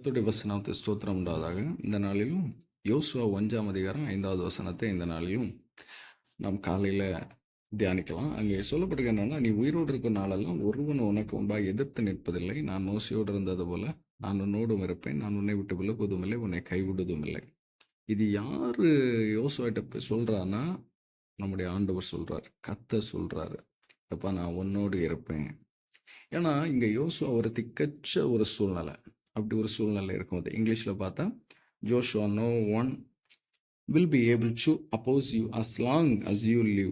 கர்த்தருடைய வசனத்தை ஸ்தோத்திரம் உண்டாதாக. இந்த நாளிலும் யோசுவா 1 அதிகாரம் 5வது வசனத்தை இந்த நாளிலும் நாம் காலையில தியானிக்கலாம். அங்கே சொல்லப்பட்டிருக்கு என்னன்னா, "நீ உயிரோடு இருக்கும் நாளெல்லாம் ஒருவனும் உனக்கு முன்பாக எதிர்த்து நிற்பதில்லை. நான் மோசேயோடு இருந்தது போல நான் உன்னோடும் இருப்பேன். நான் உன்னை விட்டு விலகுவதும் இல்லை, உன்னை கைவிடுவதும் இல்லை." இது யாரு யோசுவாட்ட போய் சொல்றான்னா, நம்முடைய ஆண்டவர் சொல்றார். கர்த்தர் சொல்றாரு, "எப்பா நான் உன்னோடு இருப்பேன்." ஏன்னா, இங்க யோசுவா ஒரு திக்கற்ற ஒரு சூழ்நிலை. அப்படி ஒரு சூழ்நிலை இருக்கும்போது, இங்கிலீஷ்ல பார்த்தா, "Joshua, no one will be able to oppose you as long as you live.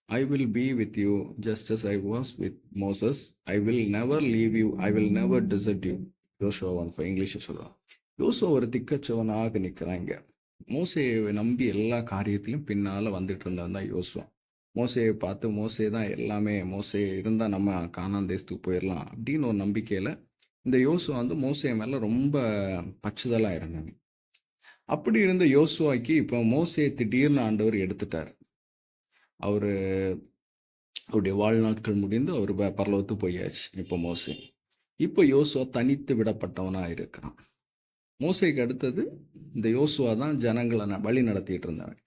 I will be with you just as I was with Moses. I will never leave you. I will never desert you." Joshua 1:5 இங்கிலீஷ்ல சொல்றான். யோசுவா ஒரு திக்கற்றவனாக நிற்கிறான் இங்க. மோசேயை நம்பி எல்லா காரியத்திலும் பின்னால வந்துட்டு இருந்தவன் தான் யோசுவா. மோசேயை பார்த்து மோசே தான் எல்லாமே, மோசே இருந்தா நம்ம கானான் தேசத்துக்கு போயிடலாம் அப்படின்னு ஒரு நம்பிக்கையில இந்த யோசுவா வந்து மோசே மேல ரொம்ப பற்றுதலா இருந்தாங்க. அப்படி இருந்த யோசுவாக்கு இப்போ மோசே திடீர்னு ஆண்டவர் எடுத்துட்டார். அவரு அவருடைய வாழ்நாட்கள் முடிந்து அவர் பரலோகத்துக்கு போயாச்சு. இப்போ மோசே, இப்போ யோசுவா தனித்து விடப்பட்டவனா இருக்கிறான். மோசேக்கு அடுத்தது இந்த யோசுவா தான் ஜனங்களை வழி நடத்திட்டு இருந்தவன்.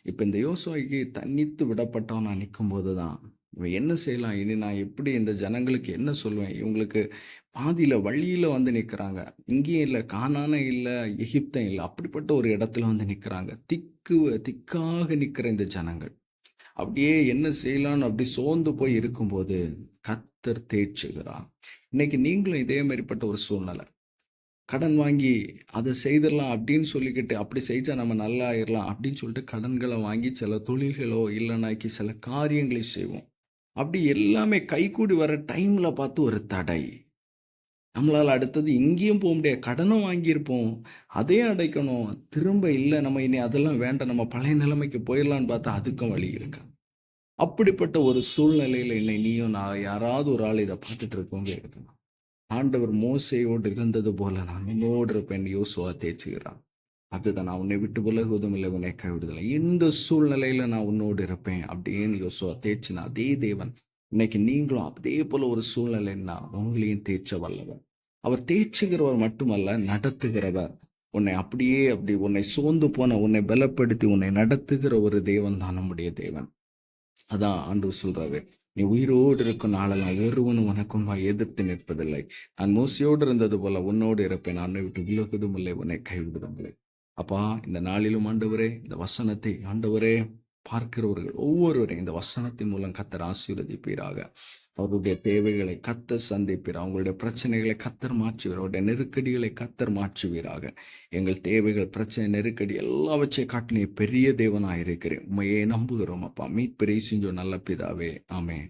இப்போ இந்த யோசுவாக்கு தனித்து விடப்பட்டவனா நிற்கும்போது தான் இவன் என்ன செய்யலாம், இனி நான் எப்படி இந்த ஜனங்களுக்கு என்ன சொல்லுவேன், இவங்களுக்கு பாதியில வழியில வந்து நிற்கிறாங்க, இங்கேயும் இல்லை, கானானே இல்லை, எகிப்தும் இல்லை, அப்படிப்பட்ட ஒரு இடத்துல வந்து நிற்கிறாங்க, திக்காக நிற்கிற இந்த ஜனங்கள் அப்படியே என்ன செய்யலான்னு அப்படி சோர்ந்து போய் இருக்கும்போது கர்த்தர் தேற்றுகிறார். இன்னைக்கு நீங்களும் இதே மாதிரிப்பட்ட ஒரு சூழ்நிலை, கடன் வாங்கி அதை செய்திடலாம் அப்படின்னு சொல்லிக்கிட்டு, அப்படி செஞ்சா நம்ம நல்லா ஆயிடலாம் அப்படின்னு சொல்லிட்டு கடன்களை வாங்கி சில தொழில்களோ இல்லைனாக்கி சில காரியங்களை செய்வோம். அப்படி எல்லாமே கைகூடி வர டைம்ல பார்த்து ஒரு தடை. நம்மளால அடுத்தது எங்கேயும் போக முடியாது. கடனும் வாங்கியிருப்போம், அதையும் அடைக்கணும். திரும்ப இல்லை, நம்ம இனி அதெல்லாம் வேண்டாம், நம்ம பழைய நிலைமைக்கு போயிடலான்னு பார்த்தா அதுக்கும் வழி இருக்கா. அப்படிப்பட்ட ஒரு சூழ்நிலையில என்னை நீயும் நான் யாராவது ஒரு ஆள் இதை பார்த்துட்டு இருக்கவங்க இருக்கணும். ஆண்டவர் மோசேயோடு இருந்தது போல நான் உன்னோடு இருப்பேன் யோசுவா தேற்றுகிறான். அதுதான், நான் உன்னை விட்டு விலகுவதும் இல்லை, உன்னை கைவிடுதலை. எந்த சூழ்நிலையில நான் உன்னோடு இருப்பேன் அப்படின்னு யோசுவா தேய்ச்சினா அதே தேவன் இன்னைக்கு நீங்களும் அதே போல ஒரு சூழ்நிலைன்னா உங்களையும் தேய்ச்ச வல்லவர். அவர் தேய்ச்சுகிறவர் மட்டுமல்ல, நடத்துகிறவர். உன்னை அப்படியே அப்படி உன்னை சோர்ந்து போன உன்னை பலப்படுத்தி உன்னை நடத்துகிற ஒரு தேவன் தான் நம்முடைய தேவன். அதான் ஆண்டவர் சொல்றாரு, "நீ உயிரோடு இருக்கும் நாளெல்லாம் ஒருவனும் உனக்கும் எதிர்த்து நிற்பதில்லை. நான் மோசையோடு இருந்தது போல உன்னோடு இருப்பேன். நான் உன்னை விட்டு விலகுவதும் இல்லை, உன்னை கைவிடுவதும் இல்லை." அப்பா, இந்த நாளிலும் ஆண்டவரே, இந்த வசனத்தை ஆண்டவரே பார்க்கிறவர்கள் ஒவ்வொருவரையும் இந்த வசனத்தின் மூலம் கர்த்தர் ஆசீர்வதிப்பீராக. அவருடைய தேவைகளை கர்த்தர் சந்திப்பீர். அவங்களுடைய பிரச்சனைகளை கர்த்தர் மாற்றுவீர். அவருடைய நெருக்கடிகளை கர்த்தர் மாற்றுவீராக. எங்கள் தேவைகள், பிரச்சனை, நெருக்கடி எல்லாவற்றை காட்டிலும் பெரிய தேவனாக இருக்கிறேன். உண்மையே நம்புகிறோம் அப்பா. மீட்பரை செஞ்சோம் நல்ல பிதாவே. ஆமென்.